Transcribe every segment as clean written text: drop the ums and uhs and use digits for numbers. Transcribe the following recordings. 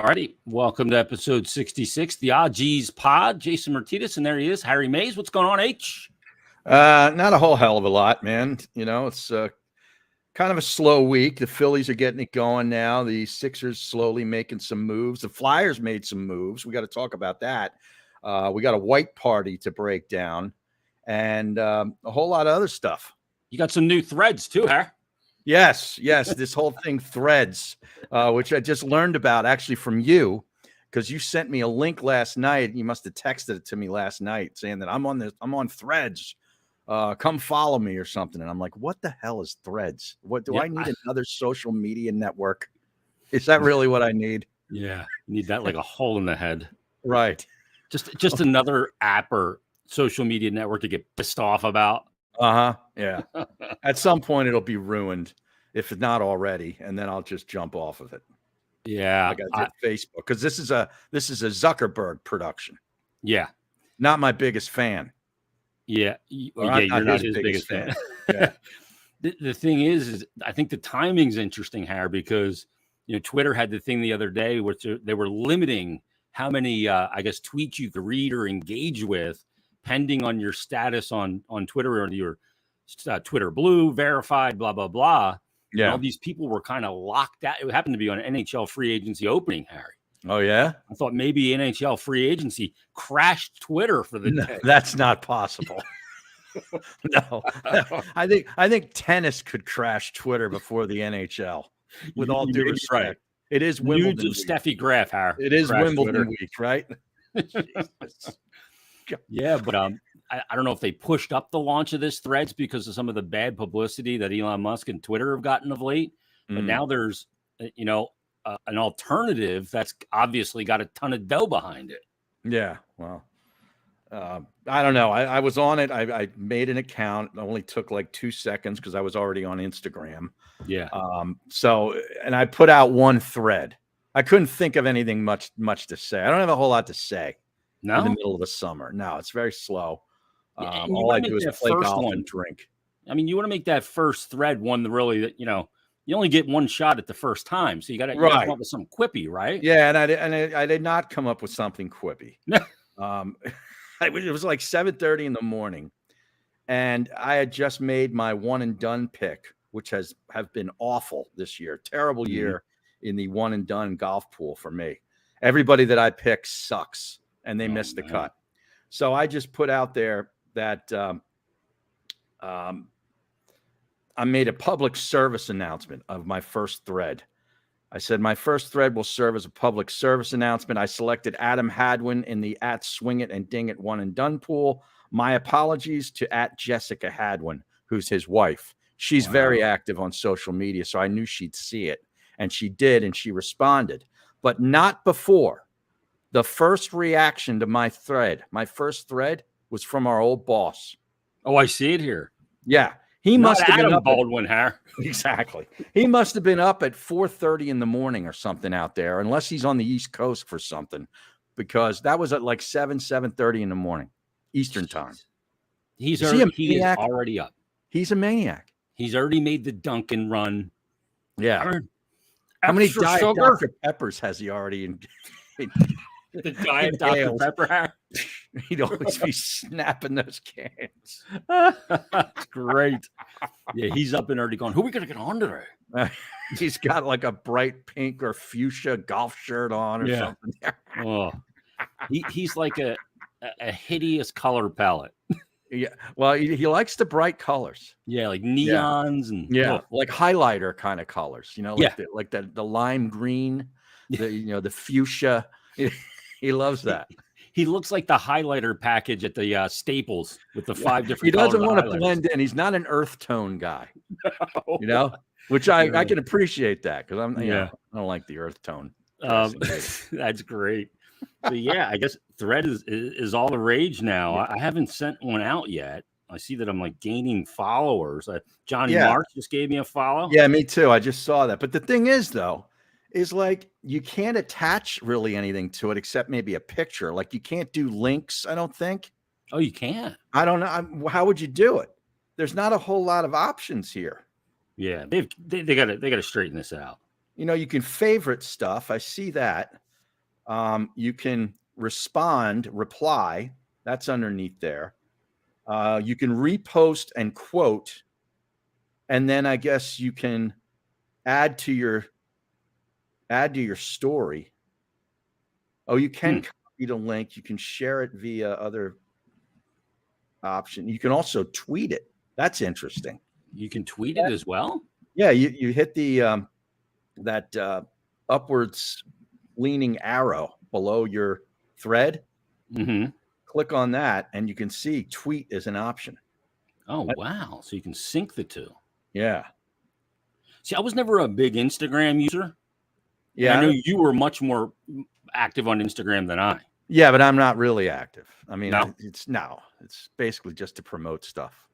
Alrighty, welcome to episode 66, the Odgies Pod. Jason Myrtetus, and there he is, Harry Mays. What's going on, H? Not a whole hell of a lot, man. You know, it's kind of a slow week. The Phillies are getting it going now. The Sixers slowly making some moves. The Flyers made some moves. We got to talk about that. We got a white party to break down and a whole lot of other stuff. You got some new threads too, huh? Yes. This whole thing Threads, which I just learned about actually from you, because you sent me a link last night. You must have texted it to me last night saying that I'm on Threads. Come follow me or something. And I'm like, what the hell is Threads? What do I need another social media network? Is that really what I need? Yeah, you need that like a hole in the head. Right. Just another app or social media network to get pissed off about. Yeah. At some point it'll be ruined, if it's not already, and then I'll just jump off of it. Yeah. Like I did Facebook, because this is a Zuckerberg production. Yeah. Not my biggest fan. Yeah. You're not his biggest fan. Yeah. The thing is I think the timing's interesting, Harry, because Twitter had the thing the other day which they were limiting how many tweets you could read or engage with, pending on your status on Twitter or your Twitter Blue, verified, blah, blah, blah. Yeah. And all these people were kind of locked out. It happened to be on NHL free agency opening, Harry. Oh, yeah? I thought maybe NHL free agency crashed Twitter for the day. That's not possible. No. I think tennis could crash Twitter before the NHL, with all due respect. Right. It is Wimbledon Nudes of Steffi Graf, Harry. It is Wimbledon week, right? Yeah, but I don't know if they pushed up the launch of this Threads because of some of the bad publicity that Elon Musk and Twitter have gotten of late. But now there's, an alternative that's obviously got a ton of dough behind it. Yeah, well, I don't know. I was on it. I made an account. It only took like 2 seconds because I was already on Instagram. Yeah. And I put out one thread. I couldn't think of anything much to say. I don't have a whole lot to say. No? In the middle of the summer. No, it's very slow. All I do is play golf and drink. I mean, you want to make that first thread one that really, that you only get one shot at the first time, so you got to come up with some quippy, right? Yeah, and I did not come up with something quippy. It was like 7:30 in the morning, and I had just made my one and done pick, which have been awful this year. Terrible year in the one and done golf pool for me. Everybody that I pick sucks, and they missed the cut. So I just put out there that I made a public service announcement of my first thread. I said my first thread will serve as a public service announcement. I selected Adam Hadwin in the @Swing It and Ding It one and done pool. My apologies to @Jessica Hadwin, who's his wife. She's very active on social media, so I knew she'd see it, and she did, and she responded, but not before. The first reaction to my first thread was from our old boss. Oh, I see it here. Yeah. He must have been up Baldwin, Exactly. He must have been up at 4:30 in the morning or something out there, unless he's on the East Coast for something, because that was at like 7:30 in the morning, Eastern time. He is already up. He's a maniac. He's already made the Dunkin' run. Yeah. How many Diet Dr. Peppers has he already in? The Diet Dr. Pepper. He'd always be snapping those cans. That's great. Yeah, he's up and already going, who are we going to get on today? He's got like a bright pink or fuchsia golf shirt on or something. Oh, he's like a hideous color palette. Yeah. Well, he likes the bright colors. Yeah, like neons and like highlighter kind of colors, like the lime green, the fuchsia. He loves that. He looks like the highlighter package at the Staples with the 5 different colors. He doesn't want to blend in. He's not an earth tone guy, which I can appreciate that because I don't like the earth tone. That's great. So I guess Thread is all the rage now. I haven't sent one out yet. I see that I'm like gaining followers. Johnny Marks just gave me a follow. Yeah, me too. I just saw that. But the thing is, though, is like you can't attach really anything to it except maybe a picture. Like you can't do links, I don't think. Oh, you can't? I don't know. How would you do it? There's not a whole lot of options here. Yeah, they got to straighten this out. You can favorite stuff. I see that. You can reply. That's underneath there. You can repost and quote, and then I guess you can add to your story. Oh, you can copy the link. You can share it via other option. You can also tweet it. That's interesting. You can tweet it as well? Yeah, you hit the that upwards leaning arrow below your thread. Mm-hmm. Click on that, and you can see tweet is an option. Oh, wow. So you can sync the two. Yeah. See, I was never a big Instagram user. Yeah. And I know you were much more active on Instagram than I. Yeah, but I'm not really active. I mean, No? It's basically just to promote stuff.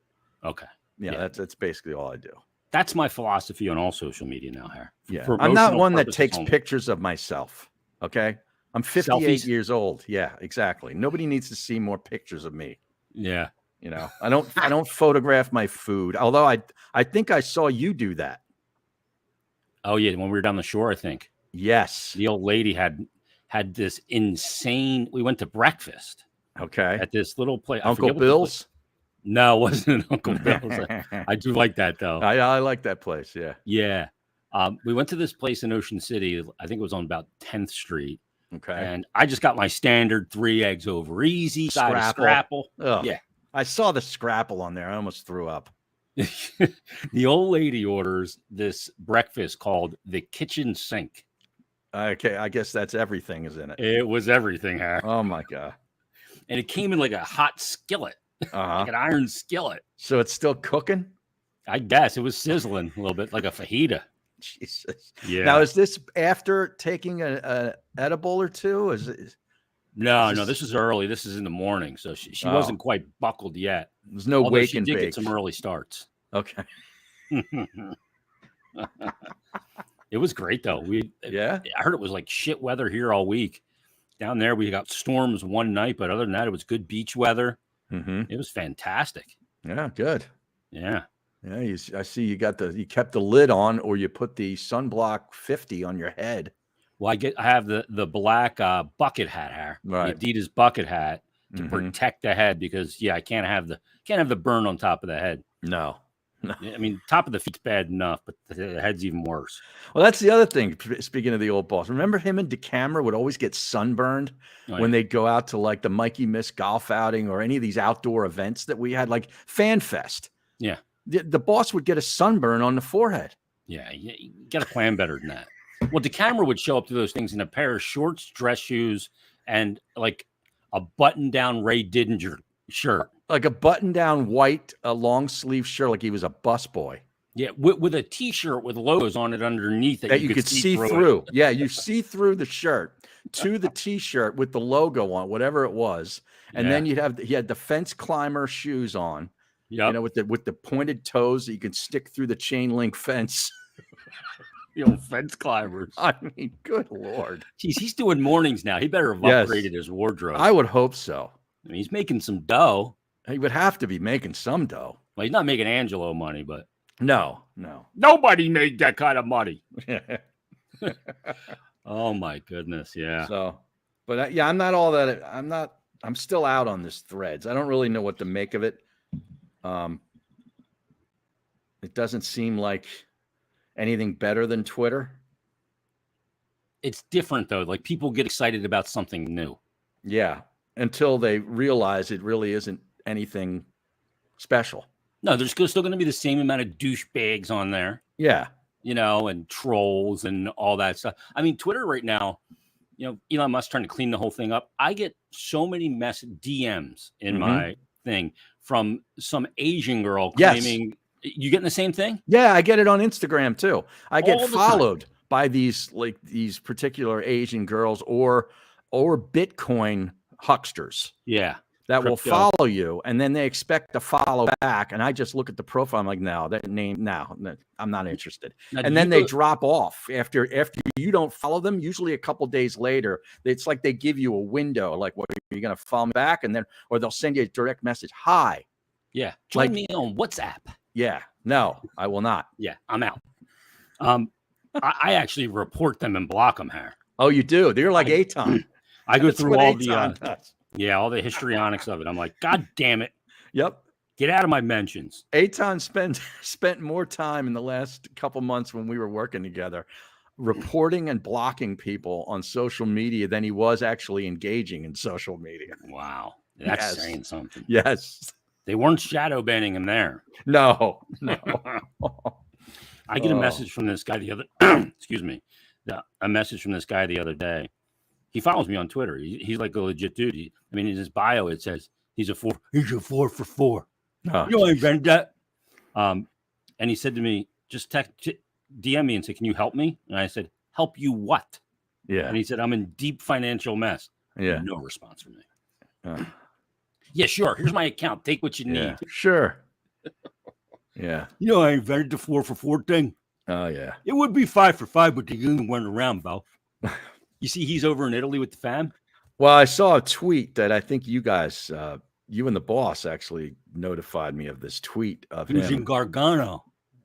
Okay. Yeah, that's basically all I do. That's my philosophy on all social media now, Harry. Yeah. I'm not one that takes pictures of myself. Okay. I'm 58 Selfies? years old. Yeah, exactly. Nobody needs to see more pictures of me. Yeah. You know, I don't photograph my food. Although I think I saw you do that. Oh yeah, when we were down the shore, I think. Yes. The old lady had this insane. We went to breakfast. Okay. At this little place. Uncle Bill's? No, it wasn't Uncle Bill's. I do like that though. I like that place. Yeah. Yeah. We went to this place in Ocean City. I think it was on about 10th Street. Okay. And I just got my standard 3 eggs over easy side of scrapple. Oh, yeah. I saw the scrapple on there. I almost threw up. The old lady orders this breakfast called the kitchen sink. Okay, I guess that's everything is in it. It was everything, Harry. Oh my God. And it came in like a hot skillet, like an iron skillet. So it's still cooking? I guess it was sizzling a little bit like a fajita. Jesus. Yeah. Now, is this after taking an edible or two? No, this is early. This is in the morning. So she wasn't quite buckled yet. There's no wake and bake. She did get some early starts. Okay. It was great though. I heard it was like shit weather here all week. Down there we got storms one night, but other than that, it was good beach weather. Mm-hmm. It was fantastic. Yeah, good. Yeah. Yeah, I see you kept the lid on, or you put the sunblock 50 on your head. Well, I have the black bucket hat hair, right? The Adidas bucket hat to protect the head because I can't have the burn on top of the head. No. I mean, top of the feet's bad enough, but the head's even worse. Well, that's the other thing. Speaking of the old boss, remember him and DeCamera would always get sunburned when they'd go out to like the Mikey Miss golf outing or any of these outdoor events that we had, like Fan Fest. Yeah. The boss would get a sunburn on the forehead. Yeah, you got to plan better than that. Well, DeCamera would show up to those things in a pair of shorts, dress shoes, and like a button-down Ray Didinger shirt. Like a button-down white, long sleeve shirt, like he was a busboy. Yeah, with a T-shirt with logos on it underneath that you could see through. Yeah, you see through the shirt to the T-shirt with the logo on, whatever it was, and then he had the fence climber shoes on. Yeah, you know, with the pointed toes that you can stick through the chain link fence. The old fence climbers. I mean, good Lord. Jeez, he's doing mornings now. He better have upgraded his wardrobe. I would hope so. I mean, he's making some dough. He would have to be making some dough. Well, he's not making Angelo money, but no. Nobody made that kind of money. Oh my goodness, yeah. So, but I'm not all that. I'm still out on this Threads. I don't really know what to make of it. It doesn't seem like anything better than Twitter. It's different though. Like people get excited about something new. Yeah, until they realize it really isn't anything special. No, there's still going to be the same amount of douchebags on there. Yeah. You know, and trolls and all that stuff. I mean, Twitter right now, you know, Elon Musk trying to clean the whole thing up. I get so many DMs in my thing from some Asian girl claiming you getting the same thing? Yeah, I get it on Instagram too. I get followed by these particular Asian girls or Bitcoin hucksters. Yeah. That will follow you, and then they expect to follow back. And I just look at the profile. I'm like, no, that name, no, I'm not interested. Now, and then they drop off after you don't follow them. Usually, a couple days later, it's like they give you a window. Like, what, are you going to follow me back? And then, or they'll send you a direct message. Hi. Yeah. Join me on WhatsApp. Yeah. No, I will not. Yeah, I'm out. I actually report them and block them here. Oh, you do? You're like Aton. I go That's through what all the Aton does. all the histrionics of it. I'm like, God damn it. Yep. Get out of my mentions. Aton spent more time in the last couple months when we were working together reporting and blocking people on social media than he was actually engaging in social media. Wow. That's saying something. Yes. They weren't shadow banning him there. No. I get a message from this guy the other excuse me. A message from this guy the other day. He follows me on Twitter. He's like a legit dude. In his bio it says he's a 4 for 4. Oh, you know, I invented that. And he said to me, just DM me and say, can you help me? And I said, help you what? Yeah. And he said, I'm in deep financial mess. Yeah. No response from me. Yeah, sure. Here's my account. Take what you need. Sure. Yeah. You know, I invented the 4 for 4 thing. Oh, yeah. It would be 5 for 5, but the union went around, Bo. You see, he's over in Italy with the fam. Well, I saw a tweet that I think you guys, you and the boss actually notified me of this tweet of him. He was in Gargano.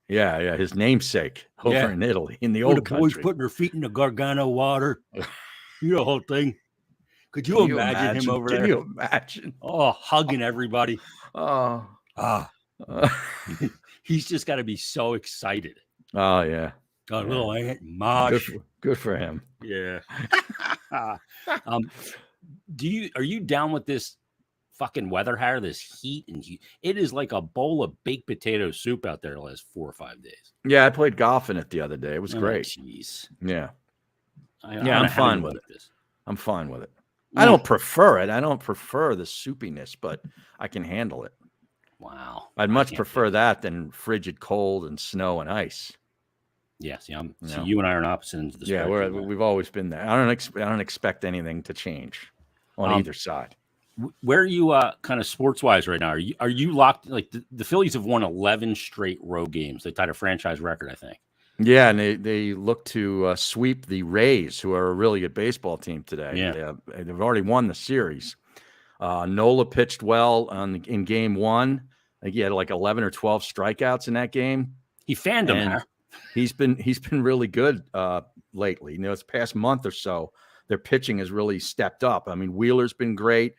Yeah, his namesake over in Italy, in the old country. Boys putting their feet in the Gargano water. You know the whole thing. Could you imagine him over there? Can you imagine? Oh, hugging everybody. Oh. He's just got to be so excited. Oh, yeah. God, little Aunt Mosh. Good for him. Yeah. Are you down with this fucking weather, Harry? This heat and heat? It is like a bowl of baked potato soup out there the last 4 or 5 days. Yeah, I played golf in it the other day. It was great. Jeez. Yeah. I'm fine with it. I'm fine with it. I don't prefer it. I don't prefer the soupiness, but I can handle it. Wow. I'd much prefer that than frigid cold and snow and ice. Yeah, see, you and I are on opposite ends of the spectrum. Yeah, we've always been there. I don't expect anything to change on either side. Where are you kind of sports-wise right now? Are you locked? Like the Phillies have won 11 straight road games. They tied a franchise record, I think. Yeah, and they look to sweep the Rays, who are a really good baseball team today. Yeah. They've already won the series. Nola pitched well in game 1. I think he had like 11 or 12 strikeouts in that game. He fanned him, huh? He's been really good lately. This past month or so, their pitching has really stepped up. I mean, Wheeler's been great.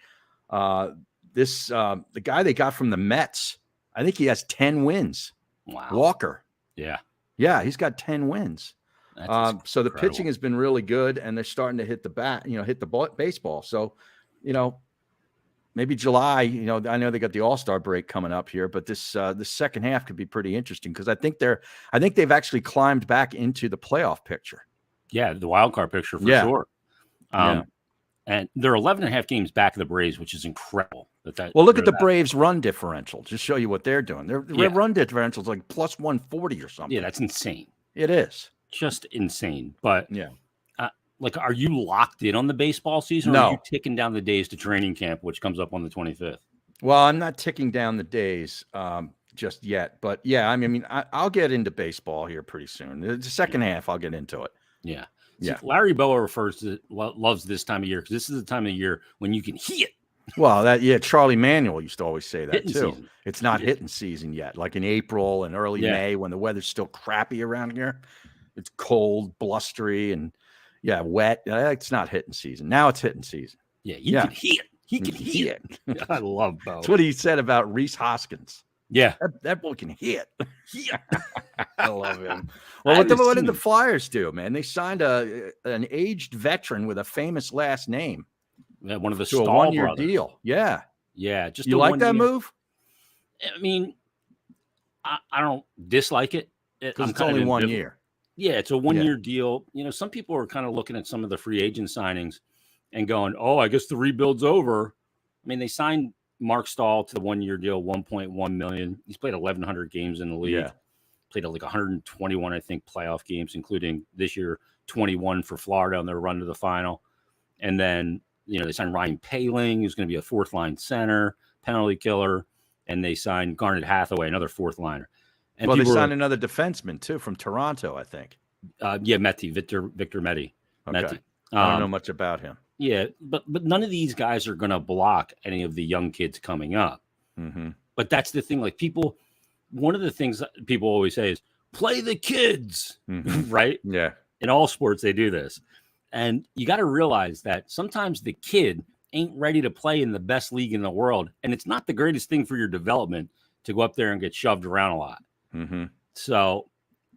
The guy they got from the Mets, I think he has 10 wins. Wow. Walker. Yeah, he's got 10 wins. So the incredible. pitching has been really good, and they're starting to hit the bat, hit the baseball. So, maybe July, I know they got the All-Star break coming up here, but this second half could be pretty interesting because I think they've actually climbed back into the playoff picture. Yeah, the wild card picture for sure. And they're 11 and a half games back of the Braves, which is incredible. Well, look at the Braves' run differential. Just show you what they're doing. Their run differential is like plus 140 or something. Yeah, that's insane. It is. Just insane. But are you locked in on the baseball season? Or No. Are you ticking down the days to training camp, which comes up on the 25th? Well, I'm not ticking down the days just yet. But yeah, I'll get into baseball here pretty soon. The second half, I'll get into it. Yeah. Yeah. Larry Boa loves this time of year because this is the time of year when you can hit. Well, Charlie Manuel used to always say that hitting too. Season. It's not hitting season yet. Like in April and early May when the weather's still crappy around here. It's cold, blustery, and wet. It's not hitting season. Now it's hitting season. Yeah, you can hit. He can hit. I love Boa. That's what he said about Reese Hoskins. Yeah. That boy can hit. Yeah. I love him. Well, what did the Flyers do, man? They signed an aged veteran with a famous last name. Yeah, one of the to a Stahl one-year brothers. deal. Yeah. Yeah. Just you like that move? I mean, I don't dislike it. Because it's only 1 year. Yeah, it's a 1 year deal. Some people are kind of looking at some of the free agent signings and going, oh, I guess the rebuild's over. I mean, they signed Mark Stahl to the 1 year deal, $1.1 million. He's played 1,100 games in the league. Yeah. Played like 121, I think, playoff games, including this year 21 for Florida on their run to the final. And then, they signed Ryan Poehling, who's going to be a fourth line center, penalty killer. And they signed Garnet Hathaway, another fourth liner. And they signed another defenseman too from Toronto, I think. Victor Meti. Okay. Meti. I don't know much about him. Yeah, but none of these guys are going to block any of the young kids coming up. Mm-hmm. But that's the thing. Like one of the things that people always say is play the kids, mm-hmm. right? Yeah. In all sports, they do this. And you got to realize that sometimes the kid ain't ready to play in the best league in the world. And it's not the greatest thing for your development to go up there and get shoved around a lot. Mm-hmm. So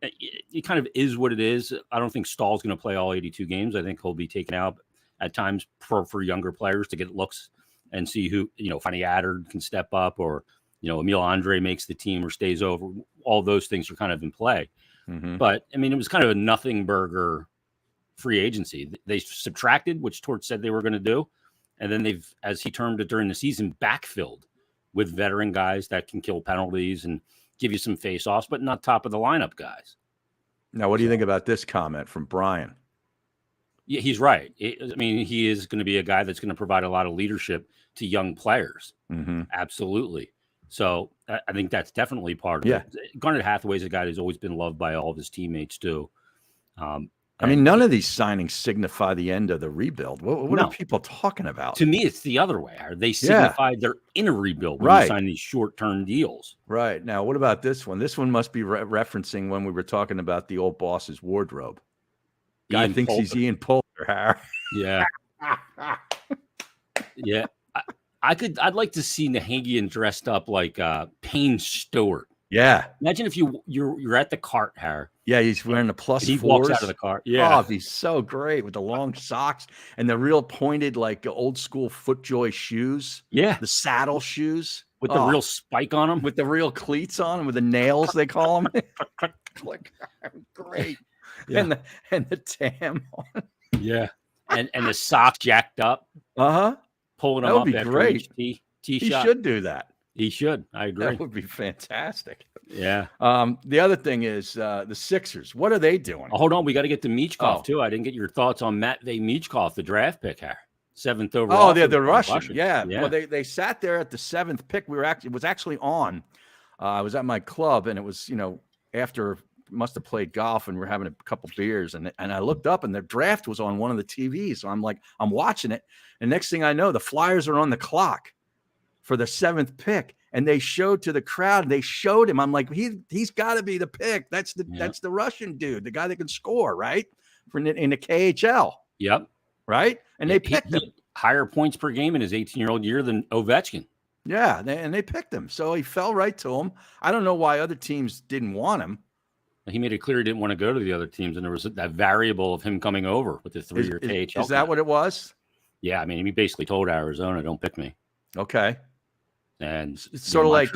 it kind of is what it is. I don't think Stahl's going to play all 82 games. I think he'll be taken out at times for younger players to get looks and see who, Fanny Adder can step up, or, Emil Andre makes the team or stays over. All those things are kind of in play. Mm-hmm. But, I mean, it was kind of a nothing burger free agency. They subtracted, which Torch said they were going to do. And then they've, as he termed it during the season, backfilled with veteran guys that can kill penalties and give you some face-offs, but not top of the lineup guys. Now, what do you think about this comment from Brian? Yeah, he's right. I mean, he is going to be a guy that's going to provide a lot of leadership to young players. Mm-hmm. Absolutely. So I think that's definitely part of it. Garnet Hathaway's a guy who's always been loved by all of his teammates too. I mean, none of these signings signify the end of the rebuild. What are people talking about? To me, it's the other way. They signify they're in a rebuild when you sign these short-term deals. Right. Now, what about this one? This one must be referencing when we were talking about the old boss's wardrobe. Guy thinks he's Ian Poulter. Yeah. Yeah. I'd like to see Nahagian dressed up like Payne Stewart. Yeah. Imagine if you're at the cart, Harry. Yeah, he's wearing the plus he fours. Walks out of the car. Yeah. Oh, he's so great with the long socks and the real pointed, like old school FootJoy shoes. Yeah. The saddle shoes. With the real spike on them. With the real cleats on them, with the nails, they call them. Great. Yeah. And the tam on. Yeah. And the socks jacked up. Uh-huh. Pulling them up after great. Each tee he shot. Should do that. He should. I agree. That would be fantastic. Yeah. The other thing is the Sixers. What are they doing? Hold on. We got to get to Michkov, too. I didn't get your thoughts on Matvei Michkov, the draft pick here. 7th overall. Oh, the Russian. Yeah. Well, they sat there at the 7th pick. It was actually on. I was at my club, and it was, after must have played golf, and we're having a couple beers, and I looked up, and the draft was on one of the TVs. So I'm watching it, and next thing I know, the Flyers are on the clock for the 7th pick, and they showed to the crowd. They showed him. I'm like, he's got to be the pick. That's the Russian dude, the guy that can score, right? In the KHL. Yep. Right, and they picked him. Higher points per game in his 18-year-old year than Ovechkin. Yeah, and they picked him, so he fell right to him. I don't know why other teams didn't want him. He made it clear he didn't want to go to the other teams, and there was that variable of him coming over with the 3-year KHL. Is that what it was? Yeah, I mean, he basically told Arizona, "Don't pick me." Okay. And it's sort of like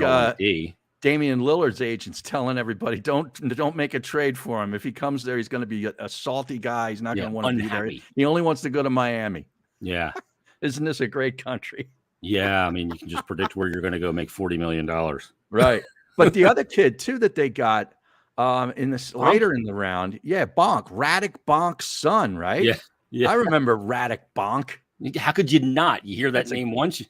Damian Lillard's agents telling everybody, don't make a trade for him. If he comes there, he's going to be a salty guy. He's not going to want to be there. He only wants to go to Miami. Yeah. Isn't this a great country? Yeah. I mean, you can just predict where you're going to go make $40 million. Right. But the other kid, too, that they got in this later in the round. Yeah. Radek Bonk's son, right? Yeah. Yeah. I remember Radek Bonk. How could you not? You hear that name once.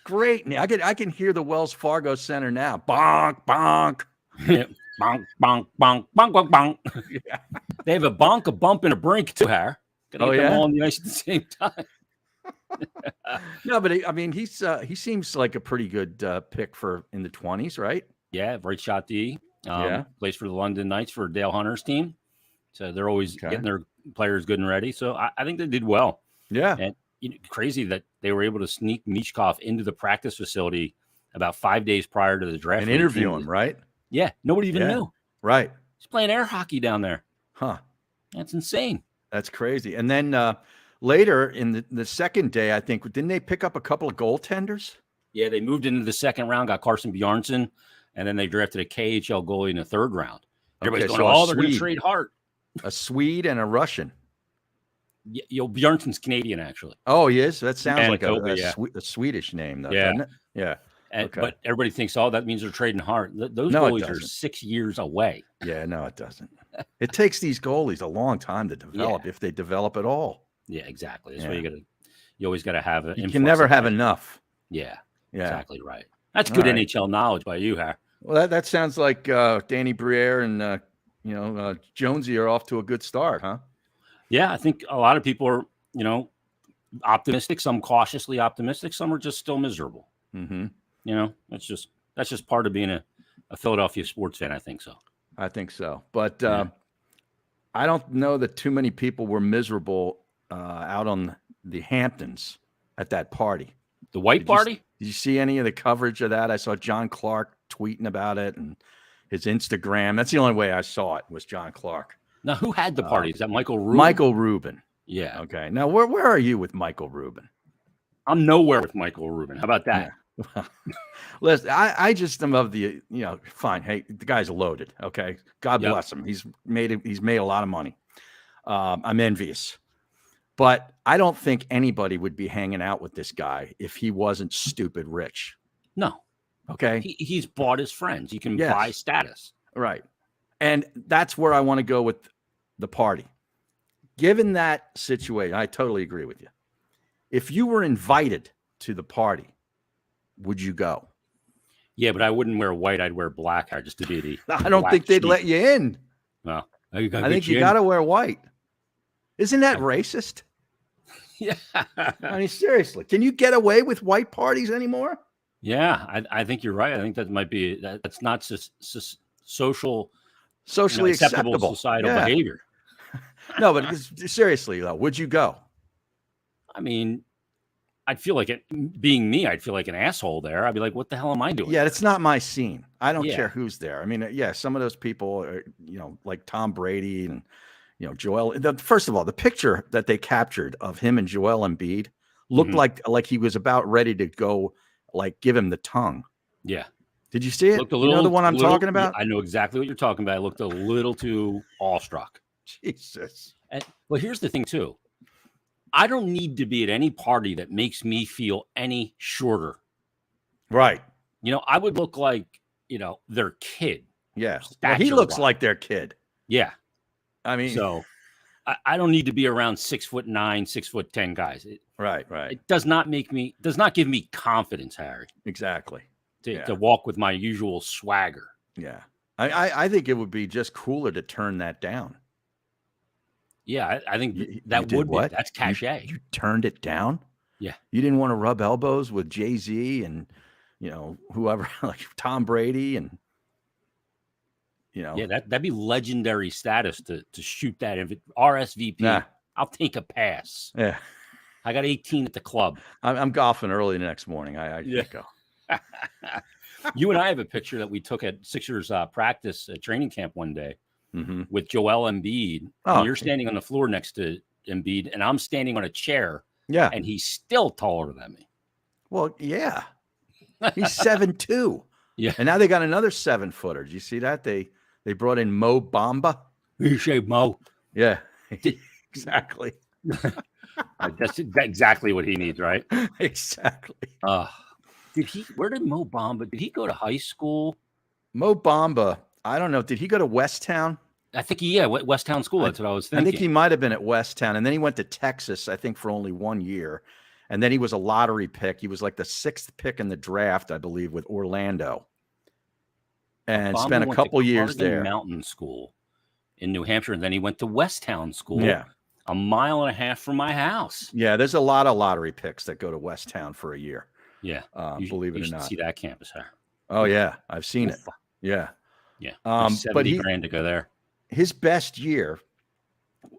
Great. I can hear the Wells Fargo Center now. Bonk, bonk. Yeah. Bonk, bonk, bonk, bonk, bonk, bonk. Yeah. They have a bonk, a bump, and a brink too, Har. Gotta get them all on the ice at the same time. No, but he seems like a pretty good pick for in the 20s, right? Yeah, right shot D. Plays for the London Knights for Dale Hunter's team. So they're always getting their players good and ready. So I think they did well. Yeah. And crazy that they were able to sneak Michkov into the practice facility about 5 days prior to the draft. And interview him, right? Yeah. Nobody even knew. Right. He's playing air hockey down there. Huh. That's insane. That's crazy. And then later in the second day, I think, didn't they pick up a couple of goaltenders? Yeah, they moved into the second round, got Carson Bjarnson, and then they drafted a KHL goalie in the third round. Everybody's going, they're going to trade Hart. A Swede and a Russian. Bjarnson's Canadian, actually. Oh, he is? That sounds like a Swedish name, though, doesn't it? Yeah. But everybody thinks, that means they're trading Hart. Those goalies are 6 years away. Yeah, no, it doesn't. It takes these goalies a long time to develop, if they develop at all. Yeah, exactly. That's why you always got to have it. You can never have enough. Yeah, exactly right. That's good NHL knowledge by you, Har. Well, that sounds like Danny Briere and Jonesy are off to a good start, huh? Yeah, I think a lot of people are, optimistic. Some cautiously optimistic. Some are just still miserable. Mm-hmm. That's just part of being a Philadelphia sports fan. I think so. I think so, but I don't know that too many people were miserable out on the Hamptons at that party. The white party? Did you see any of the coverage of that? I saw John Clark tweeting about it and his Instagram. That's the only way I saw it, was John Clark. Now, who had the party? Is that Michael Rubin? Michael Rubin. Yeah. Okay. Now, where are you with Michael Rubin? I'm nowhere with Michael Rubin. How about that? Yeah. Listen, I just am of the, fine. Hey, the guy's loaded. Okay. God bless him. He's made a lot of money. I'm envious. But I don't think anybody would be hanging out with this guy if he wasn't stupid rich. No. Okay. He's bought his friends. He can buy status. Right. And that's where I want to go with the party. Given that situation, I totally agree with you. If you were invited to the party, would you go? Yeah, but I wouldn't wear white. I'd wear black hair just to be the. I don't think they'd let you in. Well, I think you got to wear white. Isn't that racist? Yeah. I mean, seriously, can you get away with white parties anymore? Yeah, I think you're right. I think that might be that's not socially acceptable societal behavior. No, but seriously though, would you go? I mean, I'd feel like being me, I'd feel like an asshole there. I'd be like, what the hell am I doing? Yeah, it's not my scene. I don't care who's there. I mean, some of those people are, like Tom Brady and, Joel. First of all, the picture that they captured of him and Joel Embiid looked like he was about ready to go, like give him the tongue. Yeah. Did you see it? The one I'm talking about? I know exactly what you're talking about. I looked a little too awestruck. Jesus. Well, here's the thing too. I don't need to be at any party that makes me feel any shorter. Right. I would look like, their kid. Yeah. Well, he looks like their kid. Yeah. I mean, so I don't need to be around 6'9", 6'10" guys. Right. It does not give me confidence, Harry. Exactly. To walk with my usual swagger. Yeah. I think it would be just cooler to turn that down. Yeah, I think that would be. That's cachet. You turned it down? Yeah. You didn't want to rub elbows with Jay-Z and, whoever, like Tom Brady and, Yeah, that'd be legendary status to shoot that. If it RSVP, I'll take a pass. Yeah. I got 18 at the club. I'm golfing early the next morning. I can't go. You and I have a picture that we took at Sixers practice at training camp one day with Joel Embiid. Oh, and you're standing on the floor next to Embiid, and I'm standing on a chair. Yeah. And he's still taller than me. Well, yeah. He's 7'2". Yeah. And now they got another 7-footer. Did you see that? They brought in Mo Bamba. You say Mo? Yeah. Exactly. That's exactly what he needs, right? Exactly. Where did Mo Bamba, did he go to high school? Mo Bamba, I don't know. Did he go to Westtown? I think Westtown School. That's what I was thinking. I think he might have been at Westtown. And then he went to Texas, I think, for only 1 year. And then he was a lottery pick. He was like the 6th pick in the draft, I believe, with Orlando. And spent a couple years there. Mountain School in New Hampshire. And then he went to Westtown School. Yeah. A mile and a half from my house. Yeah, there's a lot of lottery picks that go to Westtown for a year. Yeah. Believe it or not. See that campus, huh? Oh, yeah. I've seen it. Yeah. Yeah. But $70,000 to go there. His best year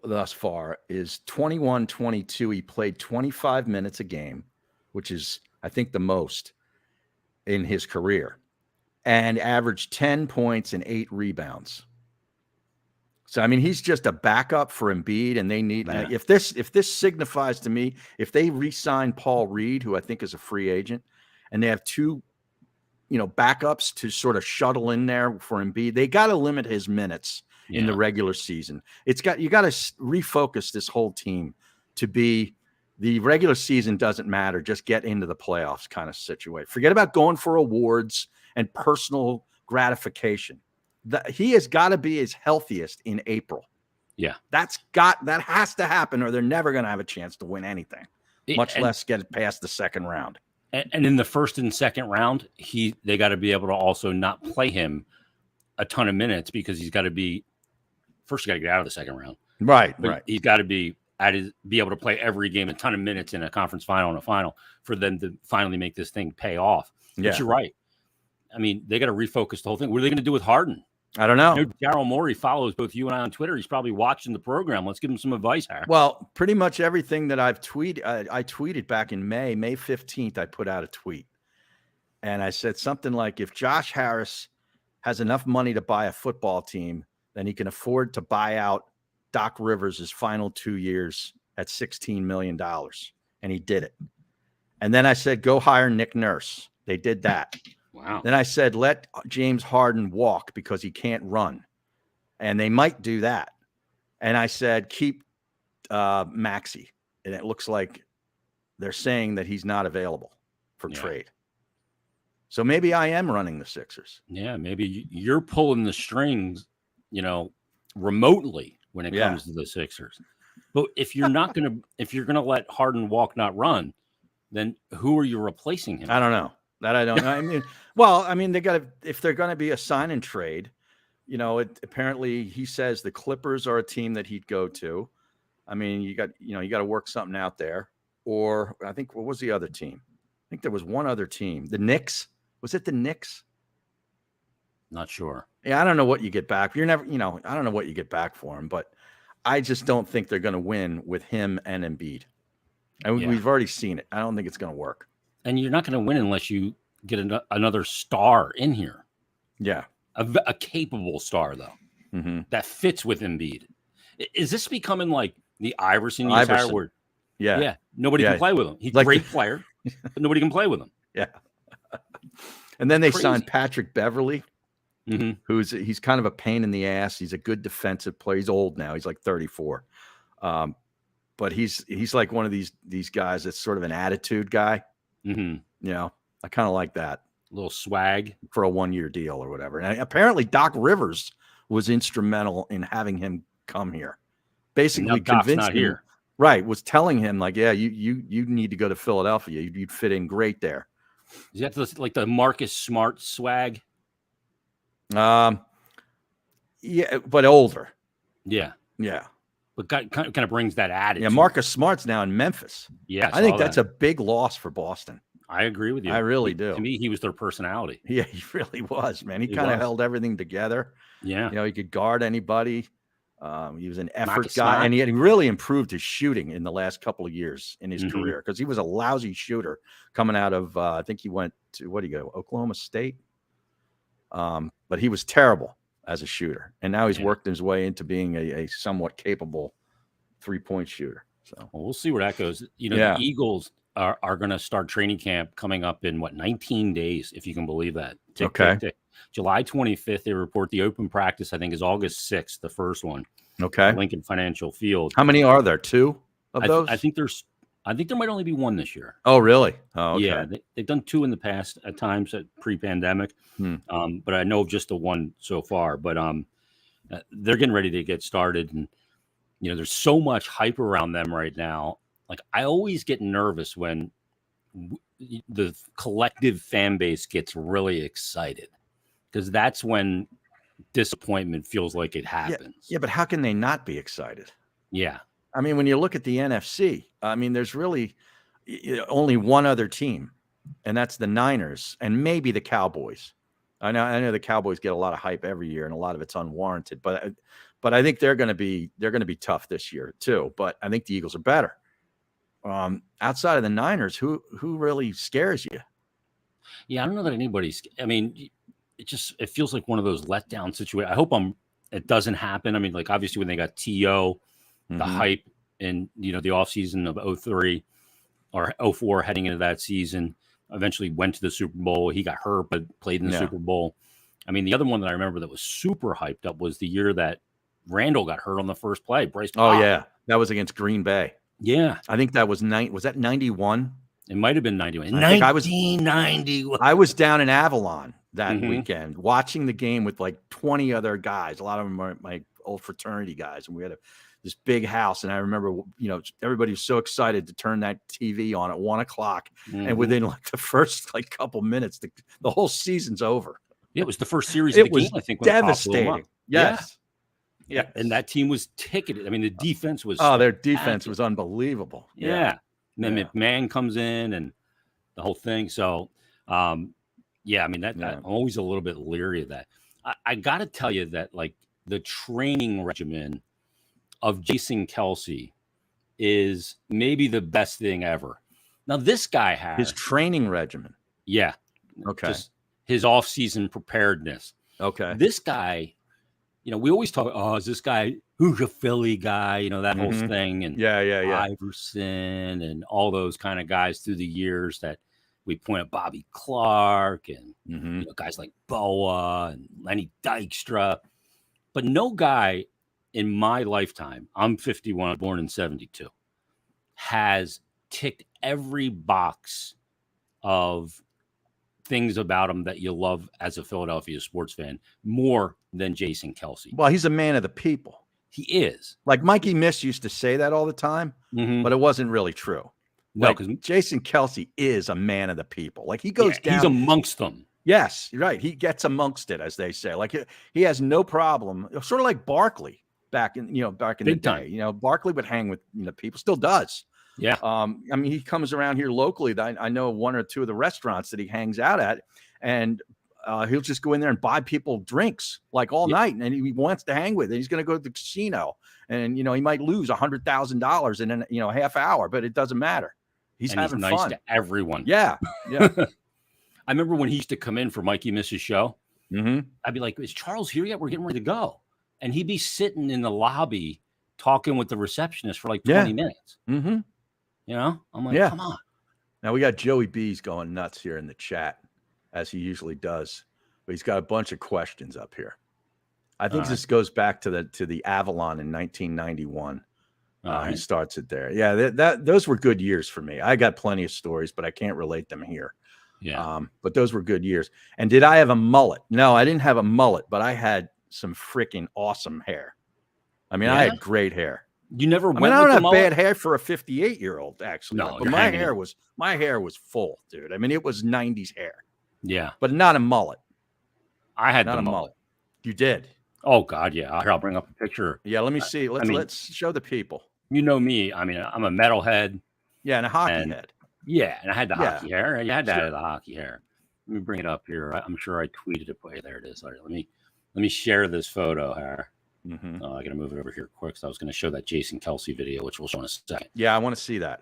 thus far is 21-22. He played 25 minutes a game, which is, I think, the most in his career, and averaged 10 points and 8 rebounds. So, I mean, he's just a backup for Embiid, and they need if this signifies to me, if they re-sign Paul Reed, who I think is a free agent, and they have 2, backups to sort of shuttle in there for Embiid, they got to limit his minutes in the regular season. You got to refocus this whole team to be the regular season doesn't matter, just get into the playoffs kind of situation. Forget about going for awards and personal gratification. He has got to be his healthiest in April. Yeah. That has to happen, or they're never going to have a chance to win anything, much less get past the second round. And in the first and second round, they got to be able to also not play him a ton of minutes, because he's got to be first. You got to get out of the second round, right? He's got to be able to play every game, a ton of minutes in a conference final and a final, for them to finally make this thing pay off. Yeah. But you're right. I mean, they got to refocus the whole thing. What are they going to do with Harden? I don't know. I know Daryl Morey follows both you and I on Twitter. He's probably watching the program. Let's give him some advice, Harry. Well, pretty much everything that I've tweeted, I tweeted back in May 15th, I put out a tweet. And I said something like, if Josh Harris has enough money to buy a football team, then he can afford to buy out Doc Rivers' final 2 years at $16 million. And he did it. And then I said, go hire Nick Nurse. They did that. Wow. Then I said, let James Harden walk because he can't run. And they might do that. And I said, keep Maxey. And it looks like they're saying that he's not available for trade. So maybe I am running the Sixers. Yeah, maybe you're pulling the strings, remotely when it comes to the Sixers. But if you're not going to let Harden walk, not run, then who are you replacing him? I don't know. That I don't know. I mean, they got to, if they're going to be a sign and trade, apparently he says the Clippers are a team that he'd go to. I mean, you got to work something out there. Or I think, what was the other team? I think there was one other team. The Knicks. Was it the Knicks? Not sure. Yeah, I don't know what you get back. You're never, I don't know what you get back for him, but I just don't think they're going to win with him and Embiid. And we've already seen it. I don't think it's going to work. And you're not going to win unless you get another star in here. Yeah. A capable star, though, that fits with Embiid. Is this becoming like the Iverson years? Where, nobody can play with him. He's a great player, but nobody can play with him. Yeah. And then they signed Patrick Beverly, he's kind of a pain in the ass. He's a good defensive player. He's old now. He's like 34. But he's like one of these guys that's sort of an attitude guy. I kind of like that. A little swag for a 1-year deal or whatever. And apparently Doc Rivers was instrumental in having him come here. Basically convinced him, was telling him like, yeah, you need to go to Philadelphia. You'd fit in great there. Is that like the Marcus Smart swag? Yeah, but older. Yeah. But kind of brings that attitude. Yeah, Marcus Smart's now in Memphis. Yeah, I think that's a big loss for Boston. I agree with you. I really do. To me, he was their personality. Yeah, he really was, man. He kind of held everything together. Yeah. He could guard anybody. He was an effort guy, and he really improved his shooting in the last couple of years in his career because he was a lousy shooter coming out of, I think he went to, Oklahoma State? But he was terrible as a shooter, and now he's worked his way into being a somewhat capable three-point shooter. So we'll see where that goes. The Eagles are going to start training camp coming up in 19 days, if you can believe that. Tick. July 25th, they report the open practice, I think, is August 6th, the first one. Okay. Lincoln Financial Field. How many are there? 2 of those? I think there might only be 1 this year. Oh, really? Oh, okay. Yeah. They've done 2 in the past at times at pre-pandemic. But I know of just the 1 so far. But they're getting ready to get started. And, there's so much hype around them right now. Like, I always get nervous when the collective fan base gets really excited. Because that's when disappointment feels like it happens. Yeah, but how can they not be excited? Yeah. I mean, when you look at the NFC, there's really only one other team, and that's the Niners and maybe the Cowboys. I know the Cowboys get a lot of hype every year, and a lot of it's unwarranted. But I think they're going to be tough this year too. But I think the Eagles are better. Outside of the Niners, who really scares you? Yeah, I don't know that anybody's. I mean, it feels like one of those letdown situations. I hope it doesn't happen. I mean, like obviously when they got T.O., the hype in the offseason of 03 or 04 heading into that season, eventually went to the Super Bowl. He got hurt, but played in the Super Bowl. I mean, the other one that I remember that was super hyped up was the year that Randall got hurt on the first play. Bryce Pop. Oh yeah, that was against Green Bay. Yeah, I think that was Was that 91? It might have been 91. 1991. I was down in Avalon that weekend watching the game with like 20 other guys. A lot of them are my old fraternity guys, and we had this big house. And I remember, everybody was so excited to turn that TV on at 1 o'clock, and within like the first couple minutes, the whole season's over. Yeah, it was the first series of the game. I think devastating. Yes. Yeah, and that team was ticketed. I mean, the defense was. Oh, their defense was unbelievable. Yeah. And then McMahon comes in and the whole thing. So, I mean, I'm always a little bit leery of that. I got to tell you that like the training regimen of Jason Kelsey is maybe the best thing ever. Now this guy has His training regimen. yeah, Okay. just his off-season preparedness. Okay. This guy, you know, we always talk, oh, is this guy who's a Philly guy, you know, that whole thing, and Yeah. Iverson and all those kind of guys through the years that we point at Bobby Clark and you know, guys like Boa and Lenny Dykstra, but no guy in my lifetime, I'm 51, born in 72, has ticked every box of things about him that you love as a Philadelphia sports fan more than Jason Kelsey. Well, he's a man of the people. He is. Like Mikey Miss used to say that all the time, but it wasn't really true. No, like, because Jason Kelsey is a man of the people. Like he goes down. He's amongst them. Yes, right. He gets amongst it, as they say. Like he has no problem. Sort of like Barkley back in the day. You know, Barkley would hang with people, still does. Yeah. I mean, he comes around here locally. I know one or two of the restaurants that he hangs out at, and he'll just go in there and buy people drinks like all night, and he wants to hang with it. He's going to go to the casino, and he might lose $100,000 in a half hour, but it doesn't matter. He's having nice fun to everyone. Yeah. I remember when he used to come in for Mikey Miss's show. I'd be like, "Is Charles here yet? We're getting ready to go," and he'd be sitting in the lobby talking with the receptionist for like 20 minutes. I'm like, come on. Now we got Joey B's going nuts here in the chat, as he usually does. But he's got a bunch of questions up here. I think this goes back to the Avalon in 1991. He starts it there. Yeah, those were good years for me. I got plenty of stories, but I can't relate them here. Yeah. But those were good years. And did I have a mullet? No, I didn't have a mullet, but I had some freaking awesome hair. I mean, I had great hair. You never went I don't with have the mullet? bad hair for a 58-year-old, actually. No, but my hair was full, dude. I mean, it was 90s hair. Yeah. But not a mullet. I had Not the a mullet. You did? Oh, God, yeah. Here, I'll bring up a picture. Yeah, let me see. Let's show the people. You know me. I mean, I'm a metalhead. Yeah, and a hockey head. Yeah, and I had the hockey hair. You had to have the hockey hair. Let me bring it up here. I'm sure I tweeted it. There it is. All right, let me share this photo here. I got to move it over here quick. So I was going to show that Jason Kelsey video, which we'll show in a second. Yeah, I want to see that.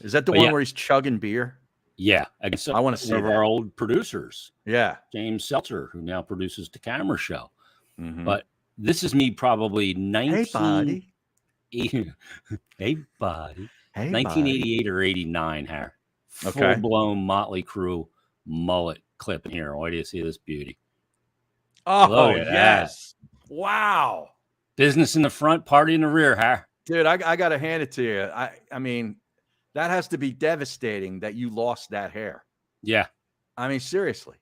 Is that the one where he's chugging beer? Yeah, I want to see one of our old producers. Yeah, James Seltzer, who now produces the Camera Show. But this is me probably 1988 or 89 hair. Full-blown Motley Crue mullet clip in here. Why do you see this beauty? Oh, yes. Wow. Business in the front, party in the rear, huh? Dude, I got to hand it to you. I mean, that has to be devastating that you lost that hair. Yeah. I mean, seriously.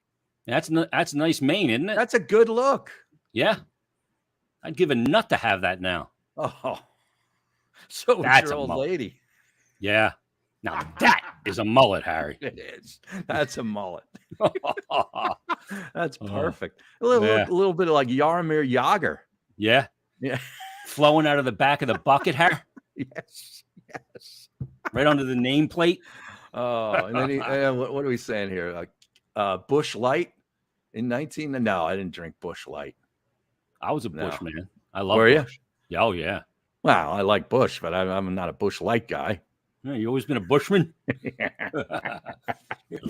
That's nice mane, isn't it? That's a good look. Yeah. I'd give a nut to have that now. Oh. So that's your old lady. Yeah. Now that is a mullet, Harry. It is. That's a mullet. That's perfect. A little bit of like Jaromir Jagr. Yeah. Yeah. Flowing out of the back of the bucket hair. Yes. Right under the nameplate. Oh, and then what are we saying here? Bush Light in 19. No, I didn't drink Bush Light. I was a Bush man. I love Were Bush. You? Oh yeah. Wow, I like Bush, but I'm not a Bush Light guy. No, you always been a Bushman. So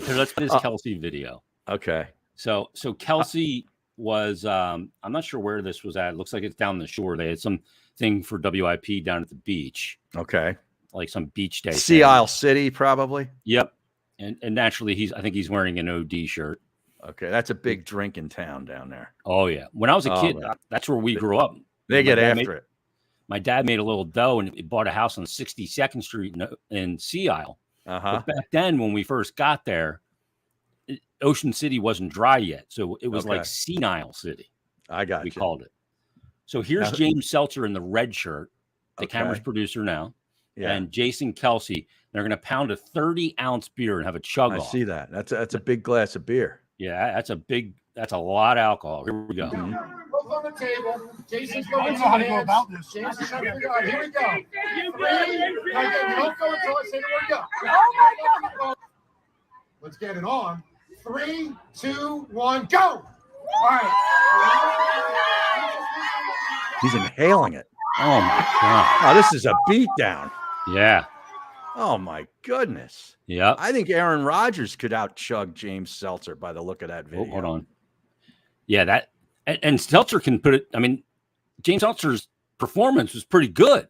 let's this Kelsey video. Okay. So Kelsey was I'm not sure where this was at. It looks like it's down the shore. They had some thing for WIP down at the beach. Okay. Like some beach day. Sea Isle City, probably. Yep. And naturally I think he's wearing an OD shirt. Okay. That's a big drink in town down there. Oh yeah. When I was a kid, that's where we grew up. They get after it. My dad made a little dough and he bought a house on 62nd Street in Sea Isle. But back then, when we first got there, Ocean City wasn't dry yet. So it was like Senile City. I got We called it. So here's James Seltzer in the red shirt, the Camera's producer now, and Jason Kelsey. They're going to pound a 30-ounce beer and have a chug off. I see that. That's a big glass of beer. Yeah, that's a lot of alcohol. Here we go. Both on the table. Jason's going to know how to go about this. Jason's going to figure out. Here we go. You don't go until I say the word go. Oh my God. Let's get it on. 3, 2, 1, go. All right. He's inhaling it. Oh my God. Oh, this is a beatdown. Yeah. Oh my goodness. Yep. I think Aaron Rodgers could out-chug James Seltzer by the look of that video. Oh, hold on. Yeah, that and Seltzer can put it. I mean, James Seltzer's performance was pretty good.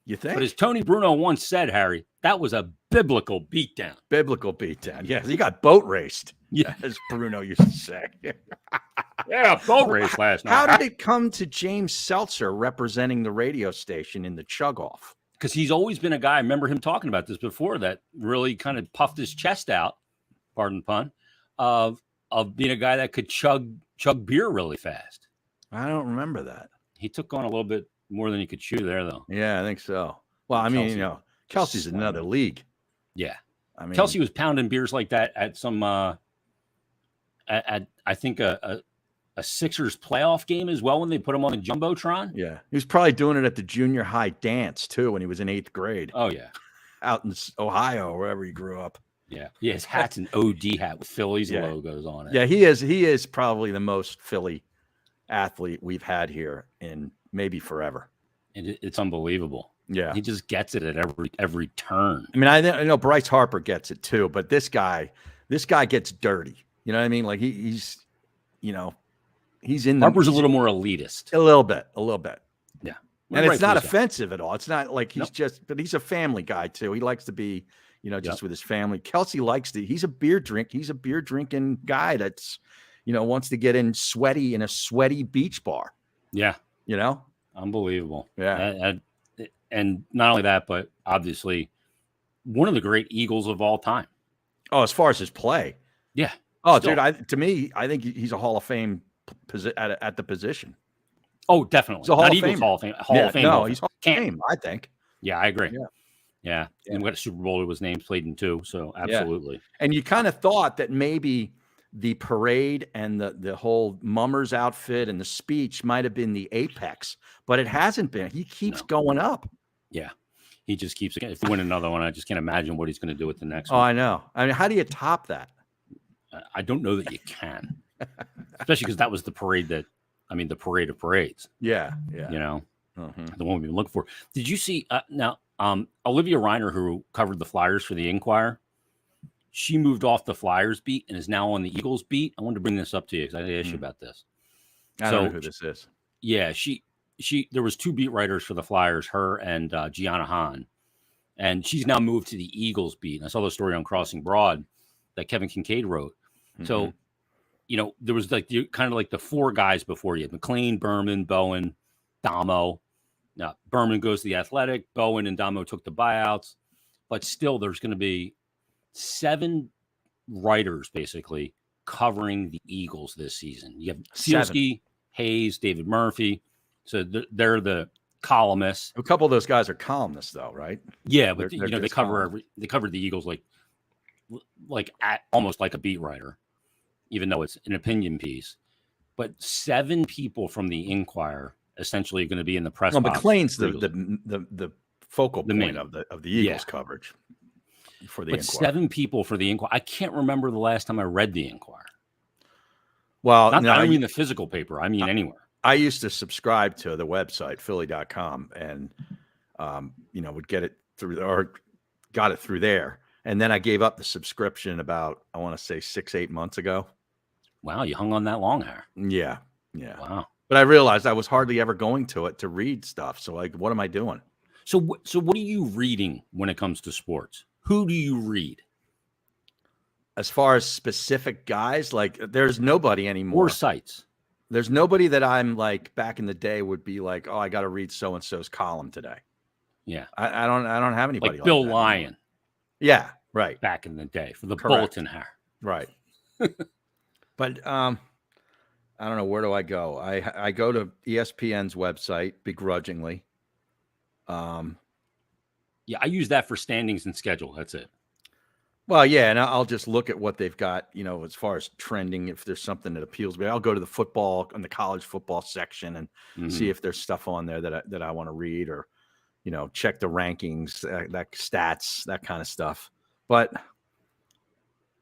You think? But as Tony Bruno once said, Harry, that was a biblical beatdown. Biblical beatdown. Yeah, he got boat raced. Yeah. As Bruno used to say. Yeah, boat race last night. How did it come to James Seltzer representing the radio station in the chug-off? Because he's always been a guy, I remember him talking about this before, that really kind of puffed his chest out, pardon the pun, of being a guy that could chug beer really fast. I don't remember that. He took on a little bit more than he could chew there, though. Yeah, I think so. Well, I mean, Kelsey's another league. Yeah. I mean, Kelsey was pounding beers like that at some, at I think a Sixers playoff game as well when they put him on the Jumbotron. Yeah. He was probably doing it at the junior high dance, too, when he was in 8th grade. Oh, yeah. Out in Ohio or wherever he grew up. Yeah. Yeah, his hat's an OD hat with Phillies logos on it. Yeah, he is probably the most Philly athlete we've had here in maybe forever. And it's unbelievable. Yeah. He just gets it at every turn. I mean, I know Bryce Harper gets it too, but this guy gets dirty. You know what I mean? Like he's in the Harper's a little more elitist. A little bit. Yeah. And it's not offensive at all. It's not like he's but he's a family guy too. He likes to be, just with his family. Kelsey he's a beer drinking guy that's, wants to get in a sweaty beach bar. Yeah. Unbelievable. Yeah. And not only that, but obviously one of the great Eagles of all time. Oh, as far as his play. Yeah. Oh, Still. dude, to me, I think he's a Hall of Fame at the position. Oh, definitely. He's a Hall not of Eagles Fame. Hall of Fame. Hall of Fame. No, he's Hall of Fame, I think. Yeah, I agree. Yeah. And we got a Super Bowl it was names played in too. So absolutely. Yeah. And you kind of thought that maybe the parade and the whole mummers outfit and the speech might have been the apex, but it hasn't been. He keeps going up. Yeah. He just keeps, if they win another one, I just can't imagine what he's going to do with the next one. Oh, I know. I mean, how do you top that? I don't know that you can, especially because that was the parade the parade of parades. Yeah. The one we've been looking for. Did you see now? Olivia Reiner, who covered the Flyers for the Inquirer, she moved off the Flyers beat and is now on the Eagles beat. I wanted to bring this up to you because I had an issue about this. I don't know who this is. Yeah, there was 2 beat writers for the Flyers, her and Gianna Hahn, and she's now moved to the Eagles beat. And I saw the story on Crossing Broad that Kevin Kincaid wrote. So, there was kind of like the 4 guys before you: McLean, Berman, Bowen, Damo. Now Berman goes to the Athletic. Bowen and Damo took the buyouts, but still, there's going to be 7 writers basically covering the Eagles this season. You have Sealski, Hayes, David Murphy. So they're the columnists. A couple of those guys are columnists, though, right? Yeah, but they cover the Eagles like almost like a beat writer, even though it's an opinion piece. But 7 people from the Inquirer essentially are going to be in the press. Well, McLean's the focal point of the Eagles coverage for the Inquirer. 7 people for the Inquirer. I can't remember the last time I read the Inquirer. Well, I don't mean the physical paper. I mean anywhere. I used to subscribe to the website, Philly.com, and, would get it through or got it through there. And then I gave up the subscription about, I want to say 6-8 months ago. Wow. You hung on that long, hair. Yeah. Wow. But I realized I was hardly ever going to it to read stuff. So what am I doing? So what are you reading when it comes to sports? Who do you read? As far as specific guys, there's nobody anymore. Or sites. There's nobody that I'm like back in the day would be like, oh, I got to read so-and-so's column today. Yeah. I don't have anybody like Bill that Lyon. Anymore. Yeah. Right. Back in the day for the Correct. bulletin hair. Right. But I don't know. Where do I go? I go to ESPN's website begrudgingly. Yeah. I use that for standings and schedule. That's it. Well, yeah, and I'll just look at what they've got, as far as trending. If there's something that appeals me, I'll go to the football and the college football section and see if there's stuff on there that I want to read, or, check the rankings, that stats, that kind of stuff. But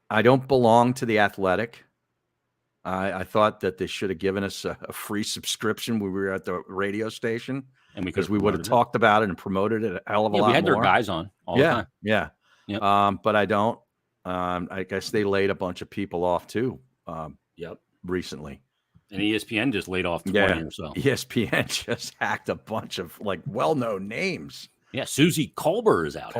I don't belong to the Athletic. I thought that they should have given us a free subscription when we were at the radio station, And because we would have talked about it and promoted it a hell of a lot more. We had their guys on all the time. Yeah. Yep. But I don't. I guess they laid a bunch of people off too. Recently. And ESPN just laid off 20 or so. ESPN just hacked a bunch of like well-known names. Yeah, Susie Colbert is out.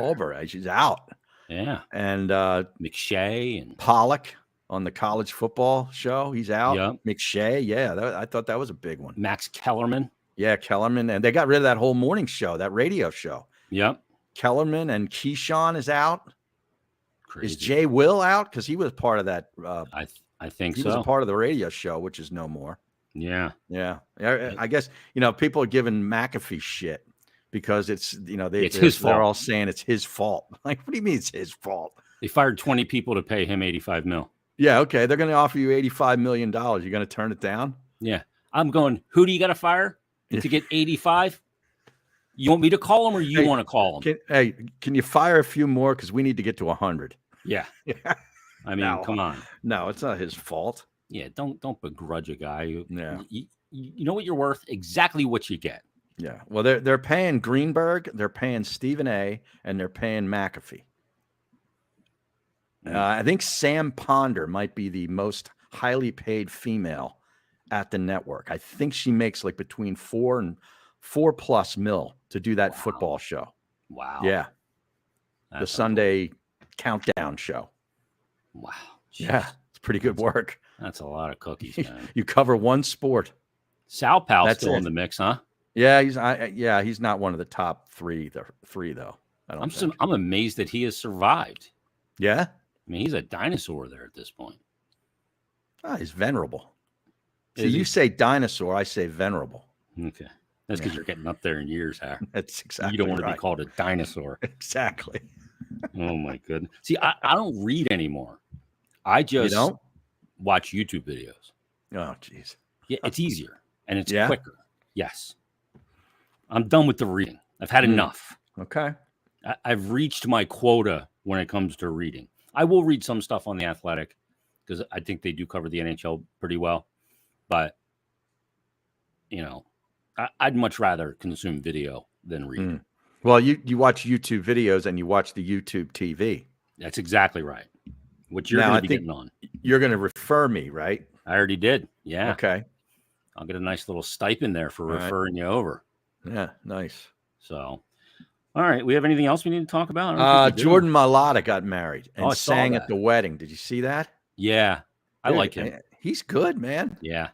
She's out. Yeah. And McShay and Pollock on the college football show. He's out. Yep. McShay. I thought that was a big one. Max Kellerman. Yeah, Kellerman. And they got rid of that whole morning show, that radio show. Yep. Kellerman and Keyshawn is out. Crazy. Is Jay Will out? Because he was part of that. I think he so. was a part of the radio show, which is no more. Yeah. Yeah. I guess, people are giving McAfee shit because it's, it's his fault. They're all saying it's his fault. Like, what do you mean it's his fault? They fired 20 people to pay him $85 million. Yeah. Okay. They're going to offer you $85 million. You're going to turn it down? Yeah. I'm going, who do you got to fire to get 85? You want me to call him or you want to call him? Can you fire a few more? Because we need to get to 100. Yeah. I mean, come on. No, it's not his fault. Yeah. Don't begrudge a guy. You Yeah. know what you're worth? Exactly what you get. Yeah. Well, they're paying Greenberg, they're paying Stephen A, and they're paying McAfee. I think Sam Ponder might be the most highly paid female at the network. I think she makes like between $4 and $4+ million to do that football show. Wow. Yeah. The Sunday countdown show. Wow. Jeez. Yeah. It's pretty good work. That's a lot of cookies, man. You cover one sport. Sal Pal's still in the mix, huh? Yeah, he's not one of the top three though. I'm amazed that he has survived. Yeah. I mean, he's a dinosaur there at this point. He's venerable. See, you say dinosaur, I say venerable. Okay. That's because you're getting up there in years, Harry. That's exactly. You don't want to be called a dinosaur. Exactly. Oh my goodness. See, I don't read anymore. I just watch YouTube videos. Oh, geez. Yeah, it's easier and it's quicker. Yes. I'm done with the reading. I've had enough. Okay. I've reached my quota when it comes to reading. I will read some stuff on The Athletic because I think they do cover the NHL pretty well. But, I'd much rather consume video than read. Well, you watch YouTube videos and you watch the YouTube TV. That's exactly right. What you're going to be getting on. You're going to refer me, right? I already did. Yeah. Okay. I'll get a nice little stipend there for referring you over. Yeah, nice. So, all right. We have anything else we need to talk about? Jordan Mailata got married and sang that at the wedding. Did you see that? Yeah. I like him. He's good, man. Yeah.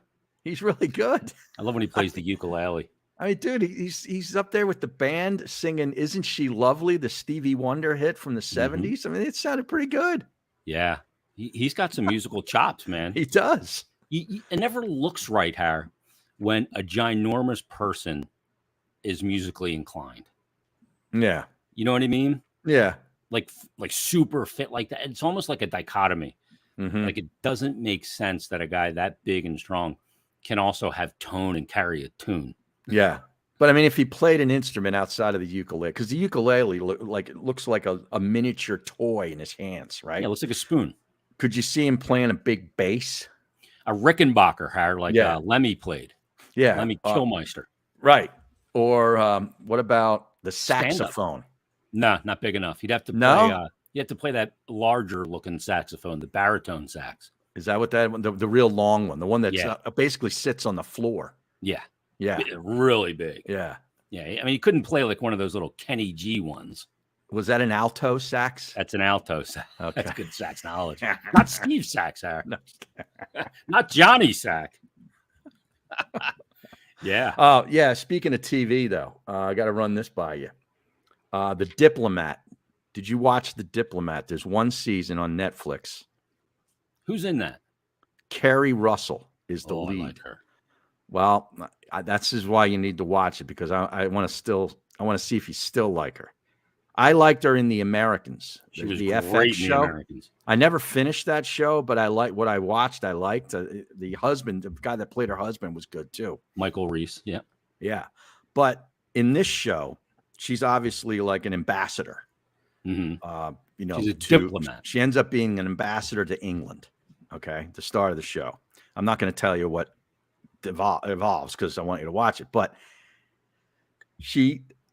He's really good. I love when he plays the ukulele. I mean, dude, he's up there with the band singing "Isn't She Lovely," the Stevie Wonder hit from the 70s. I mean, it sounded pretty good. Yeah. He's got some musical chops, man. He does. It never looks right, Har, when a ginormous person is musically inclined. Yeah. You know what I mean? Yeah. Like super fit like that. It's almost like a dichotomy. Mm-hmm. Like it doesn't make sense that a guy that big and strong can also have tone and carry a tune. Yeah. But I mean, if he played an instrument outside of the ukulele, because the ukulele looks like a miniature toy in his hands, right? Yeah, it looks like a spoon. Could you see him playing a big bass? A Rickenbacker, Har, like Lemmy played. Yeah. Lemmy Kilmeister. Right. Or what about the saxophone? No, not big enough. You'd have to play, you have to play that larger looking saxophone, the baritone sax. Is that what that one, the real long one, the one that basically sits on the floor? Yeah. Yeah. Really big. Yeah. Yeah. I mean, you couldn't play like one of those little Kenny G ones. Was that an alto sax? That's an alto sax. Okay. That's good sax knowledge. Not Steve Sax, Har. No. Not Johnny Sack. Yeah. Oh, yeah. Speaking of TV, though, I got to run this by you. The Diplomat. Did you watch The Diplomat? There's one season on Netflix. Who's in that? Carrie Russell is the lead. I like her. Well, that's why you need to watch it, because I want to see if you still like her. I liked her in The Americans. She was the great FX in show. The Americans. I never finished that show, but I liked what I watched. I liked the husband, the guy that played her husband was good too. Michael Reese. Yeah. Yeah. But in this show, she's obviously like an ambassador. Mm-hmm. She's a diplomat. She ends up being an ambassador to England. Okay. The start of the show. I'm not going to tell you what evolves because I want you to watch it. But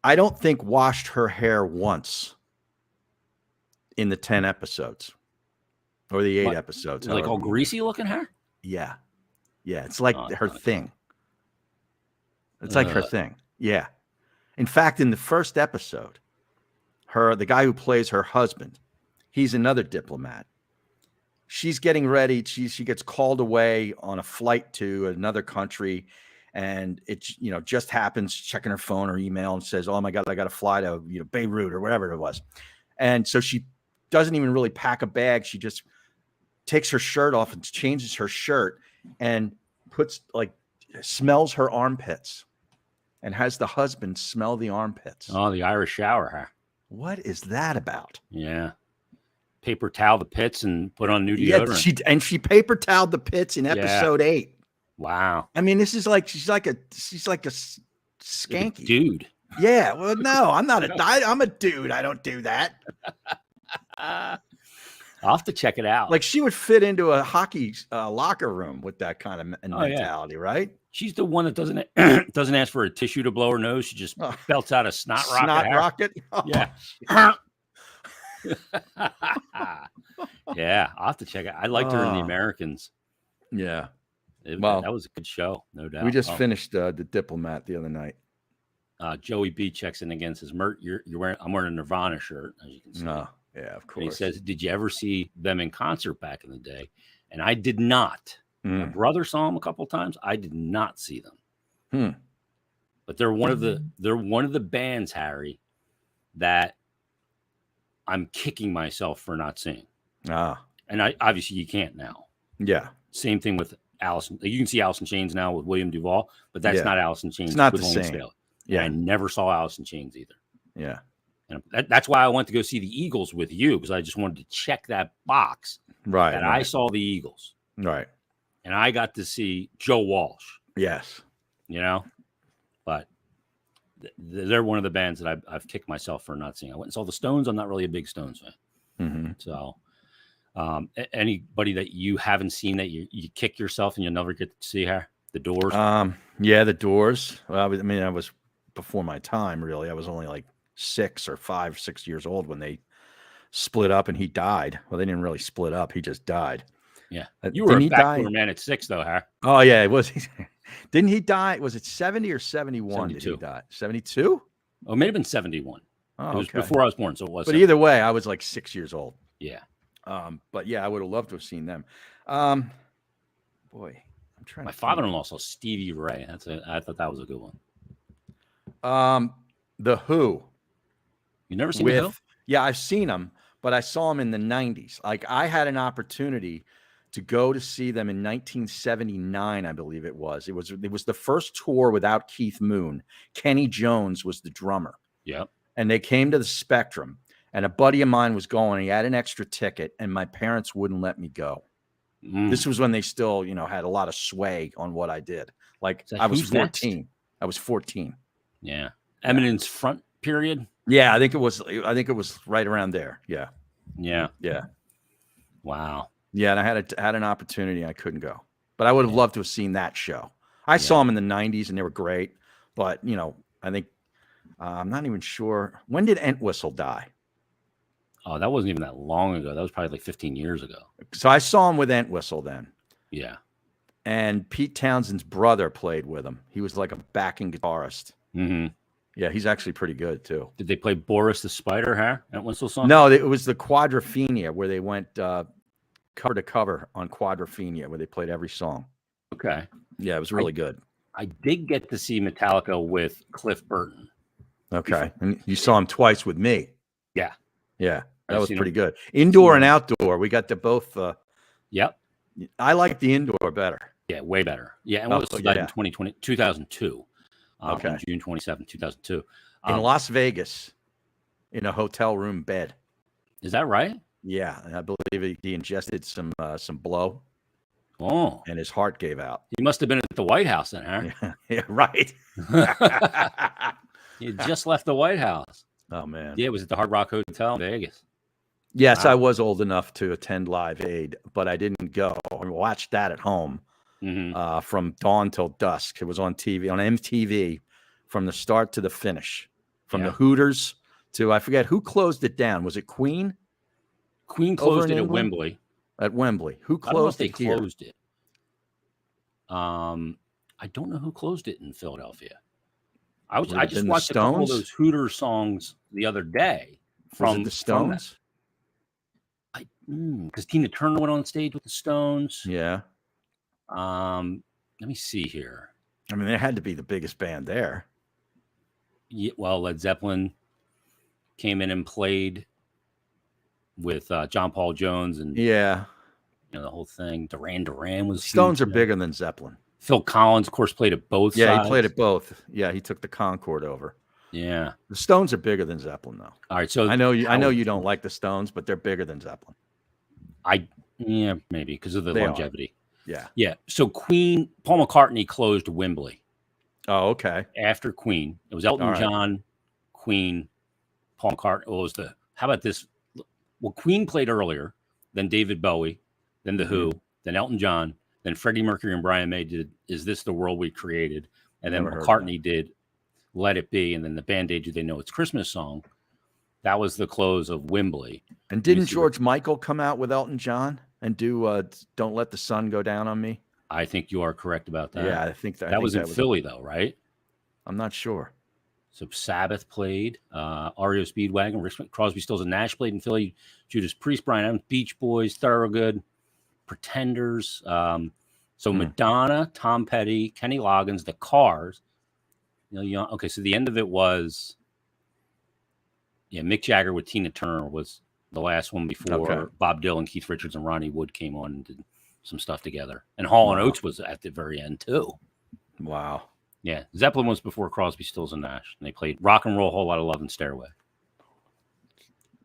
I don't think washed her hair once in the 10 episodes or the 8 episodes. Like all greasy looking hair? Yeah. Yeah. It's like her thing. It's like her thing. Yeah. In fact, in the first episode, the guy who plays her husband, he's another diplomat. She's getting ready. She gets called away on a flight to another country, and it just happens, checking her phone or email, and says, "Oh my God, I got to fly to Beirut or whatever it was." And so she doesn't even really pack a bag. She just takes her shirt off and changes her shirt and smells her armpits and has the husband smell the armpits. Oh, the Irish shower hair. What is that about? Yeah. Paper towel the pits and put on new deodorant. Yeah, she paper toweled the pits in episode 8. Wow. I mean, this is like she's like a skanky like a dude. Yeah. Well, no, I'm not I'm a dude. I don't do that. I'll have to check it out. Like she would fit into a hockey locker room with that kind of mentality, right? She's the one that doesn't ask for a tissue to blow her nose. She just belts out a snot rocket. Oh, yeah. Yeah, I'll have to check it. I liked her in The Americans. Yeah. That was a good show, no doubt. We just finished The Diplomat the other night. Joey B checks in again, says, "Mert, I'm wearing a Nirvana shirt, as you can see." Oh, yeah, of course. And he says, "Did you ever see them in concert back in the day?" And I did not. My brother saw them a couple of times. I did not see them. But they're one of the bands, Harry, that I'm kicking myself for not seeing. And obviously you can't now. Yeah. Same thing with Alice. You can see Alice in Chains now with William Duvall, but that's not Alice in Chains. It's not with the Lane same. Staley. Yeah. And I never saw Alice in Chains either. Yeah. And that's why I went to go see the Eagles with you, because I just wanted to check that box. Right. That I saw the Eagles. Right. And I got to see Joe Walsh. Yes. But they're one of the bands that I've kicked myself for not seeing. I went and saw the Stones. I'm not really a big Stones fan. Mm-hmm. So anybody that you haven't seen that you kick yourself and you'll never get to see her? The Doors? Yeah, the Doors. Well, I was before my time, really. I was only like 6 years old when they split up and he died. Well, they didn't really split up. He just died. Yeah. You were a backdoor man at 6, though, huh? Oh, yeah. It was. Didn't he die? Was it 70 or 71 did he die? 72? Oh, it may have been 71. It was before I was born, so it was. But either way, I was like 6 years old. Yeah. But yeah, I would have loved to have seen them. Boy, I'm trying. My father-in-law saw Stevie Ray. I thought that was a good one. The Who. You never seen The Who? Yeah, I've seen them, but I saw them in the 90s. Like I had an opportunity to go to see them in 1979, I believe it was. It was the first tour without Keith Moon. Kenny Jones was the drummer. Yeah. And they came to the Spectrum, and a buddy of mine was going. He had an extra ticket, and my parents wouldn't let me go. This was when they still, had a lot of sway on what I did. Like I was 14. Next? I was 14. Yeah. Eminence front period. Yeah, I think it was right around there. Yeah. Yeah. Yeah. Wow. Yeah, and I had an opportunity. I couldn't go, but I would have loved to have seen that show. I saw them in the 90s, and they were great. But I think I'm not even sure, when did Entwistle die? Oh, that wasn't even that long ago. That was probably like 15 years ago. So I saw him with Entwistle then. Yeah. And Pete Townshend's brother played with him. He was like a backing guitarist. Mm-hmm. Yeah, he's actually pretty good too. Did they play Boris the Spider, huh? Entwistle song? No, it was the Quadrophenia, where they went cover to cover on Quadrophenia, where they played every song. Okay. Yeah, it was really good. I did get to see Metallica with Cliff Burton. Okay. And you saw him twice with me. Yeah. Yeah. That was pretty good. Indoor and outdoor. We got to both. Yep. I like the indoor better. Yeah, way better. Yeah. And what was that in 2002? Okay. On June 27, 2002. In Las Vegas, in a hotel room bed. Is that right? Yeah. And I believe he ingested some blow. Oh. And his heart gave out. He must have been at the White House then, huh? Yeah, right. He had just left the White House. Oh, man. Yeah, it was at the Hard Rock Hotel in Vegas. Yes, I was old enough to attend Live Aid, but I didn't go. I watched that at home. from dawn till dusk. It was on TV, on MTV, from the start to the finish, from the Hooters to, I forget who closed it down. Was it Queen? Queen closed it at Wembley. At Wembley. Who closed I don't know if they it closed it. I don't know who closed it in Philadelphia. I just watched a couple of those Hooters songs the other day. From the Stones? Because Tina Turner went on stage with the Stones. Yeah. Let me see here. I mean, they had to be the biggest band there. Yeah, well, Led Zeppelin came in and played with John Paul Jones and the whole thing. Duran Duran was Stones huge, are bigger than Zeppelin. Phil Collins, of course, played at both sides. Yeah, he played at both. Yeah, he took the Concorde over. Yeah. The Stones are bigger than Zeppelin, though. All right, so I know you don't like the Stones, but they're bigger than Zeppelin. Maybe because of the longevity. Yeah. Yeah. So Queen, Paul McCartney closed Wembley. Oh, okay. After Queen. It was Elton John, Queen, Paul McCartney. How about this? Well, Queen played earlier, then David Bowie, then The Who, then Elton John, then Freddie Mercury and Brian May did Is This the World We Created? And then McCartney did Let It Be, and then the Band-Aid Do They Know It's Christmas Song. That was the close of Wembley. And didn't George Michael come out with Elton John and do Don't Let the Sun Go Down on Me? I think you are correct about that. Yeah, I think that was in Philly, though, right? I'm not sure. So Sabbath played, REO Speedwagon, Rick Crosby, Stills and Nash played in Philly, Judas Priest, Bryan Adams, Beach Boys, Thorogood, Pretenders. So Madonna, Tom Petty, Kenny Loggins, The Cars. Okay, so the end of it was, Mick Jagger with Tina Turner was the last one before Bob Dylan, Keith Richards, and Ronnie Wood came on and did some stuff together. And Hall & Oates was at the very end, too. Wow. Yeah, Zeppelin was before Crosby, Stills, and Nash. And they played Rock and Roll, Whole Lot of Love, and Stairway.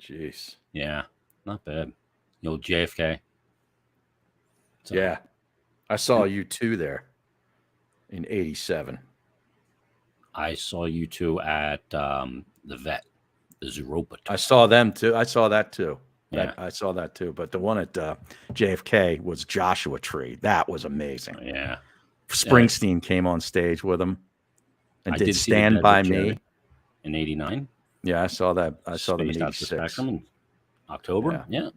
Jeez. Yeah, not bad. The old JFK. So, yeah. I saw U2 there in 87. I saw U2 at the Vet, the Zooropa. I saw them, too. I saw that, too. Yeah. I saw that, too. But the one at JFK was Joshua Tree. That was amazing. Yeah. Springsteen came on stage with him and did Stand By Me in 89. Yeah, I saw that. I saw them in 86. In October. Yeah. All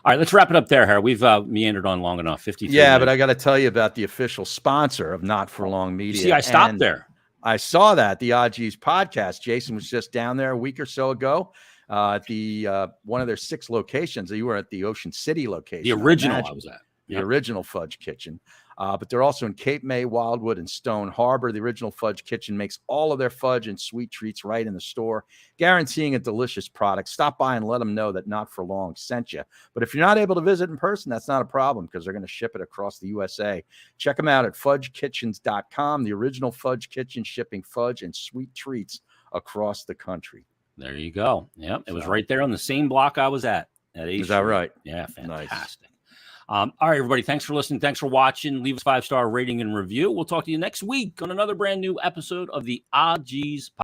right, let's wrap it up there, Harry. We've meandered on long enough. 53 Yeah, minutes. but I got to tell you about the official sponsor of Not For Long Media. See, I stopped there. I saw that, the Odd G's podcast. Jason was just down there a week or so ago at the one of their 6 locations. You were at the Ocean City location. The original I was at. The original Fudge Kitchen. But they're also in Cape May, Wildwood, and Stone Harbor. The original Fudge Kitchen makes all of their fudge and sweet treats right in the store, guaranteeing a delicious product. Stop by and let them know that Not For Long sent you. But if you're not able to visit in person, that's not a problem because they're going to ship it across the USA. Check them out at fudgekitchens.com. The original Fudge Kitchen, shipping fudge and sweet treats across the country. There you go. Yep, it was right there on the same block I was at 8th Is that right? Yeah, fantastic. Nice. All right, everybody. Thanks for listening. Thanks for watching. Leave us a 5-star rating and review. We'll talk to you next week on another brand new episode of the Odd G's Podcast.